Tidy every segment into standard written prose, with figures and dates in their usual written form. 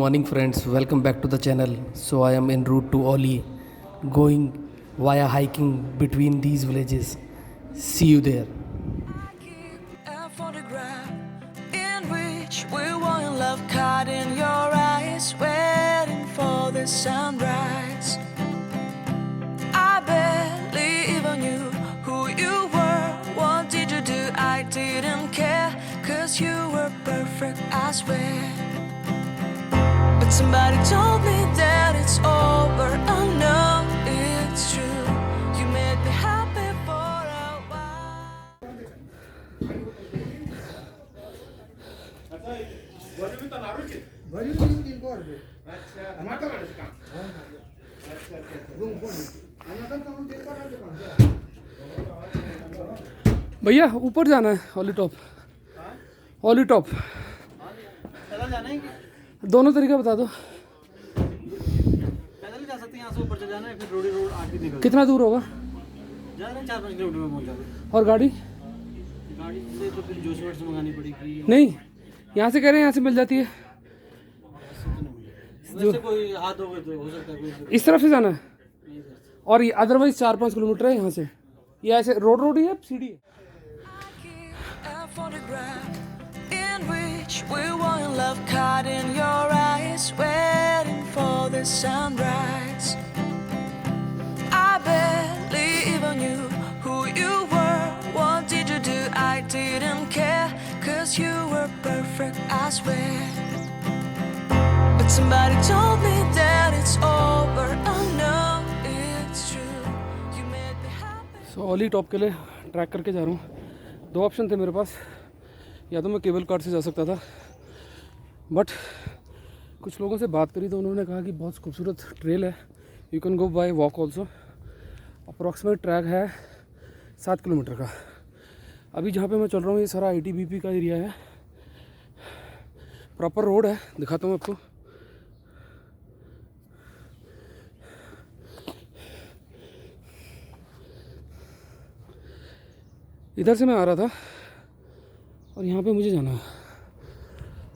morning friends, welcome back to the channel. So I am en route to Oli, going via hiking between these villages. See you there. A photograph in which we were in love, caught in your eyes, waiting for the sunrise. I barely even knew who you were. What did you do? I didn't care, 'cause you were perfect, I swear. But somebody told me that it's over. I know it's true. You made me happy for a while. भैया ऊपर जाना है ओली top. ओली top जाना है कि दोनों तरीका बता दो। पैदल जा सकते हैं, यहाँ से ऊपर चले जाना है, फिर रोड आगे निकल कितना दूर होगा? जा रहे हैं 4-5 किलोमीटर में पहुँच जाते। और गाड़ी गाड़ी से तो फिर जोशीमठ से मंगानी पड़ेगी। नहीं, यहाँ से कह रहे हैं, यहाँ से मिल जाती है। वैसे कोई हाथ हो गए तो हो सकता है कोई इस तरफ से जाना है नहीं कर सकता। और ये अदरवाइज 4-5 किलोमीटर है यहाँ से। ये ऐसे रोड ही है, सीढ़ी है। A photograph in which we were in love, caught in your eyes, waiting for the sunrise. I barely even knew who you were. What did you do? I didn't care, 'cause you were perfect, I swear. But somebody told me that it's over. I know it's true. You made me happy. So Auli top के लिए track करके जा रहा हूँ। दो option थे मेरे पास, या तो मैं केबल कार से जा सकता था, बट कुछ लोगों से बात करी तो उन्होंने कहा कि बहुत खूबसूरत ट्रेल है, you can go bye walk also. Approximate track है 7 किलोमीटर का। अभी जहाँ पे मैं चल रहा हूँ ये सारा ITBP का एरिया है, प्रॉपर रोड है, दिखाता हूँ आपको। इधर से मैं आ रहा था और यहाँ पे मुझे जाना है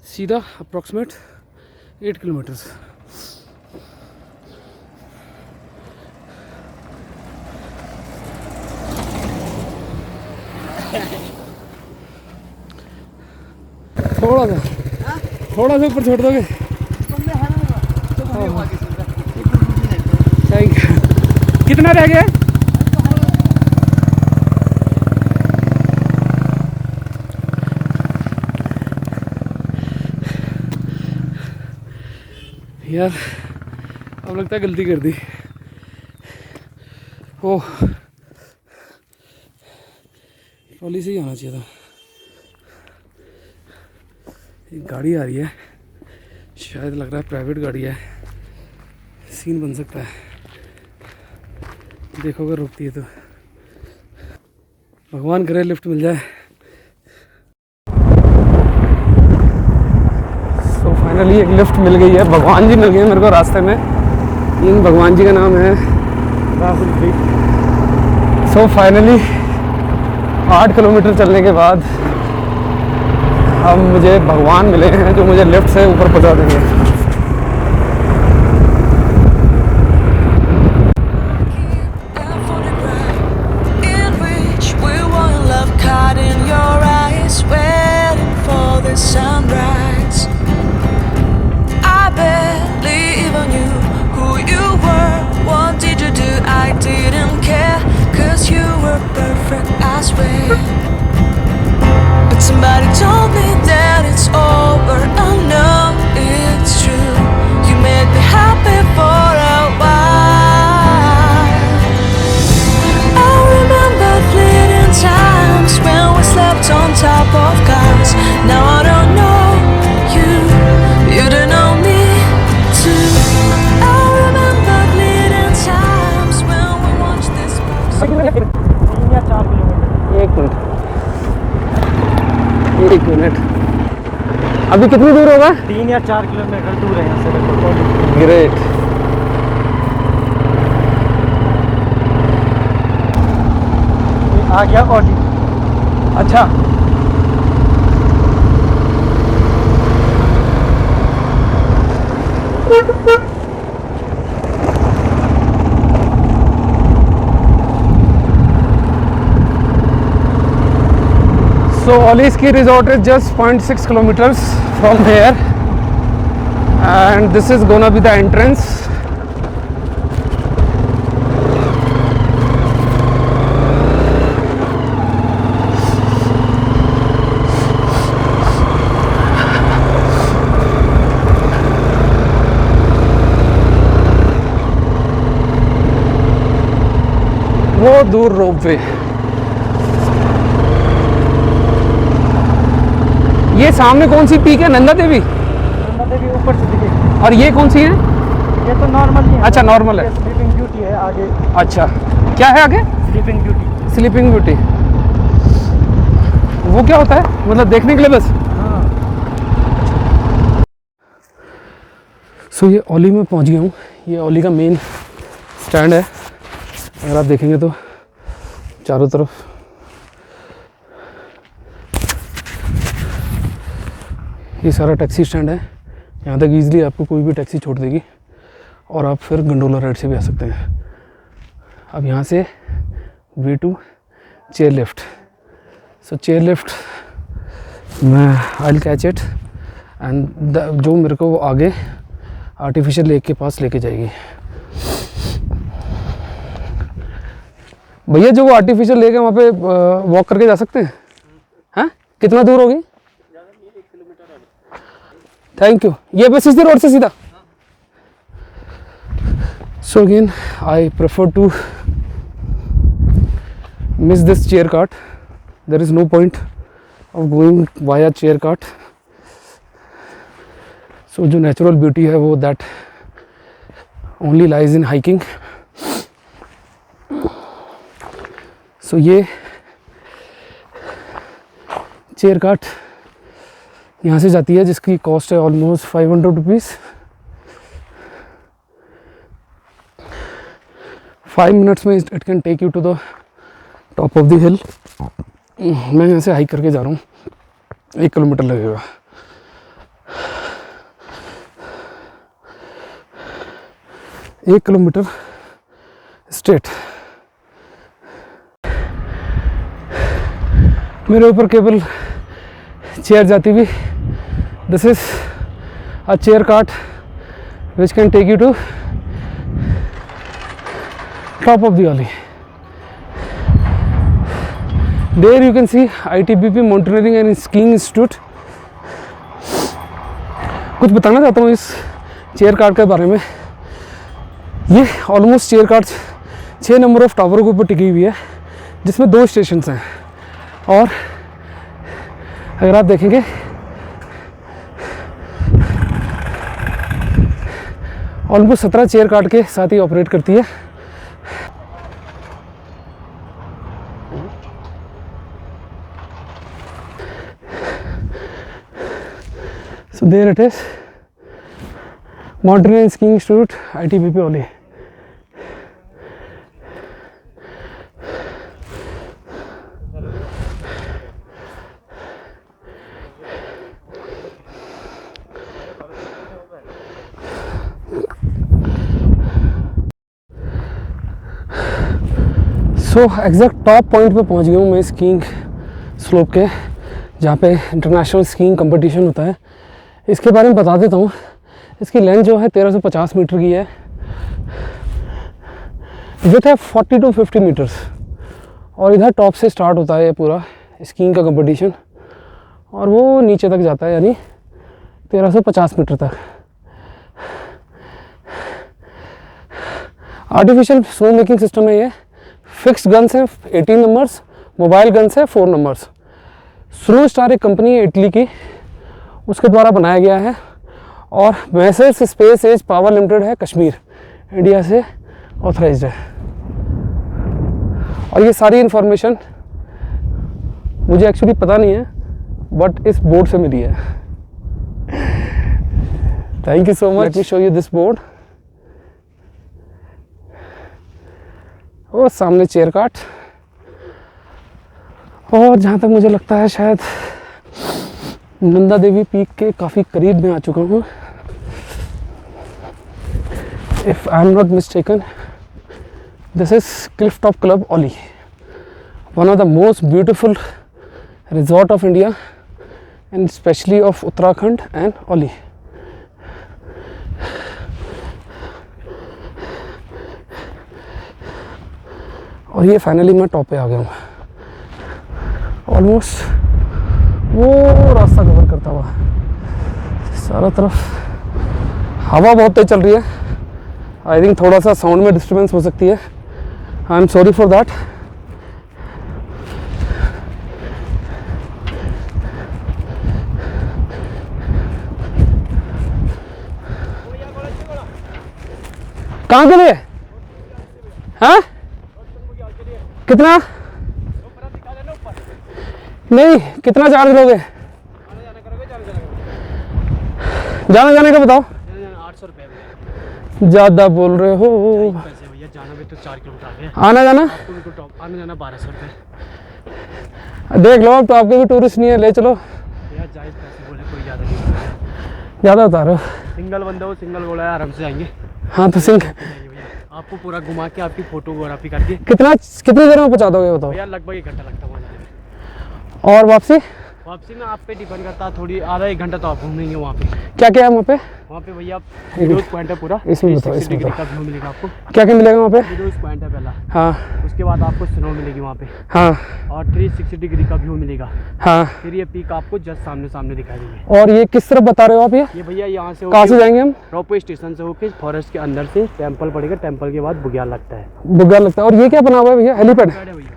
सीधा अप्रॉक्सीमेट 8 किलोमीटर्स। थोड़ा सा ऊपर छोड़ दोगे? Thank you. कितना रह गया? यार अब लगता है गलती कर दी। ओह, ट्रॉली से ही आना चाहिए था। एक गाड़ी आ रही है, शायद लग रहा है प्राइवेट गाड़ी है, सीन बन सकता है। देखो अगर रुकती है तो, भगवान करे लिफ्ट मिल जाए। तो फाइनली एक लिफ्ट मिल गई है, भगवान जी मिल गए मेरे को रास्ते में। इन भगवान जी का नाम है Rahul ji. So finally 8 kilometre चलने के बाद अब मुझे भगवान मिले हैं जो मुझे लिफ्ट से ऊपर पहुंचा देंगे। A photograph in which we were in love, caught in your eyes, waiting for the sunrise. I barely even knew who you were. What did you do? I didn't care, 'cause you were perfect, I swear. But somebody told me that it's over. I know it's true. You made me happy for a while. I remember fleeting times when we slept on top of cars. Now I don't know you, you don't know me too. I remember fleeting times when we watched this close. 3 या 4 kilometre. एक minute, अभी कितनी दूर होगा? 3 या 4 kilometre दूर है यहाँ से लगभग। ग्रेट। आ गया ओली। अच्छा, So Oli ski resort is just 0.6 kilometers from here, and this is gonna be the entrance. वो दूर रोपवे, ये सामने कौन सी पीक है? नंदा देवी। नंदा देवी ऊपर से दिखेगी। और ये कौन सी है? ये तो नॉर्मल ही है। अच्छा, नॉर्मल है। स्लीपिंग ब्यूटी है आगे। अच्छा, क्या है आगे? Sleeping beauty. स्लीपिंग ब्यूटी, वो क्या होता है? मतलब देखने के लिए बस? हाँ। सो ये ओली में पहुंच गया हूँ। ये ओली का मेन स्टैंड है। अगर आप देखेंगे तो चारों तरफ ये सारा टैक्सी स्टैंड है। यहाँ तक ईजिली आपको कोई भी टैक्सी छोड़ देगी और आप फिर गंडोला राइड से भी आ सकते हैं। अब यहाँ से way to chair lift. So chair lift मैं I will catch it and जो मेरे को वो आगे आर्टिफिशियल लेक के पास लेके जाएगी। भैया जो वो आर्टिफिशियल लेक है वहाँ पे वॉक करके जा सकते हैं? हाँ, कितना दूर होगी? Thank you. ये बस इसी रोड से सीधा? So again I prefer to miss this chair cart. There is no point of going via chair cart. So जो नेचुरल ब्यूटी है वो that only lies in hiking. So ये चेयर कार्ट यहाँ से जाती है जिसकी कॉस्ट है ऑलमोस्ट 500 रुपीज़। 5 मिनट्स में it can take you to the top of the hill. मैं यहाँ से हाइक करके जा रहा हूँ, 1 किलोमीटर लगेगा। एक किलोमीटर स्ट्रेट। मेरे ऊपर केवल चेयर जाती हुई। This is a chair cart which can take you to top of the Auli. There you can see ITBP mountaineering and skiing institute. कुछ बताना चाहता हूँ इस चेयर कार्ट के बारे में। ये almost chair cart 6 number of tower के ऊपर टिकी हुई है जिसमें 2 स्टेशन हैं। और अगर आप देखेंगे ऑलमोस्ट 17 चेयर कार्ट के साथ ही ऑपरेट करती है। So there it is, mountaineering skiing institute ITBP Auli. So exact top point पे पहुंच गया हूँ मैं स्कीइंग स्लोप के, जहाँ पे इंटरनेशनल स्कीइंग कंपटीशन होता है। इसके बारे में बता देता हूँ। इसकी लेंथ जो है 1350 मीटर की है। विड्थ है 40 to 50 मीटर्स। और इधर टॉप से स्टार्ट होता है ये पूरा स्कीइंग का कंपटीशन और वो नीचे तक जाता है, यानी 1350 मीटर तक। आर्टिफिशियल स्नो मेकिंग सिस्टम है ये। फिक्स्ड गन्स हैं 18 नंबर्स, मोबाइल गन्स है 4 नंबर्स। स्नो स्टार एक कंपनी है इटली की, उसके द्वारा बनाया गया है। और messrs space age power limited है कश्मीर, इंडिया से ऑथराइज्ड है। और ये सारी इन्फॉर्मेशन मुझे एक्चुअली पता नहीं है बट इस बोर्ड से मिली है। Thank you so much. Let me show you this board. वो सामने चेयर कार्ट, और जहाँ तक मुझे लगता है शायद नंदा देवी पीक के काफ़ी करीब में आ चुका हूँ। if I am not mistaken, this is Cliff Top Club Oli, one of the most beautiful resort of India and especially of Uttarakhand and Oli. और ये फाइनली मैं टॉप पे आ गया हूँ, ऑलमोस्ट वो रास्ता कवर करता हुआ सारा तरफ। हवा बहुत तेज चल रही है, आई थिंक थोड़ा सा साउंड में डिस्टर्बेंस हो सकती है, I am sorry for that. कहाँ के लिए? हाँ कितना? नहीं, कितना चार्ज लोगे? जाने जाने का बताओ। 800 रुपये ज़्यादा बोल रहे हो। पैसे भैया, जाना भी तो 4 किलोमीटर आगे है, आना जाना आपको बिल्कुल टॉप, आना जाना 1200 रुपये। देख लो, अब तो आपके भी टूरिस्ट नहीं है, ले चलो। भैया जायज़ पैसे बोले, कोई ज़्यादा नहीं, ज़्यादा बता रहे हो। सिंगल बंदा हो, सिंगल बोला है, आराम से जाएंगे। हाँ तो सिंह आपको पूरा घुमा के आपकी फोटोग्राफी करके कितनी देर में पहुँचा दोगे बताओ? भैया लगभग 1 घंटा लगता है वहाँ जाने में। और वापसी? वापसी में आप पे डिपेंड करता है, थोड़ी आधा 1 घंटा तो आप घूमेंगे वहाँ पे। क्या क्या है वहाँ पे? वहाँ पे भैया विडोज पॉइंट है पूरा, इसमें बताओ, 360 इसमें डिग्री बताओ। का व्यू मिलेगा आपको। क्या क्या मिलेगा वहाँ पे? विडोज पॉइंट है पहला, हाँ उसके बाद आपको स्नो मिलेगी वहाँ पे, हाँ और 360 डिग्री का व्यू मिलेगा। हाँ। फिर ये पीक आपको जस्ट सामने सामने दिखाई देंगे। और ये किस तरफ बता रहे हो आप? ये भैया यहाँ से कहाँ से जाएंगे हम? रोपवे स्टेशन से होके फॉरेस्ट के अंदर से टेम्पल पड़ेगा, टेम्पल के बाद बुग्याल लगता है। बुग्याल लगता है। और ये क्या बना हुआ है भैया? हेलीपैड? है भैया,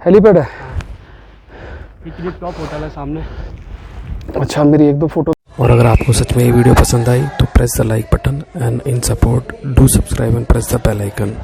हेलीपैड है। ये क्लिफ टॉप होटल है सामने। अच्छा, मेरी 1-2 फोटो। और अगर आपको सच में ये वीडियो पसंद आई तो press the like button and in support do subscribe and press the bell icon.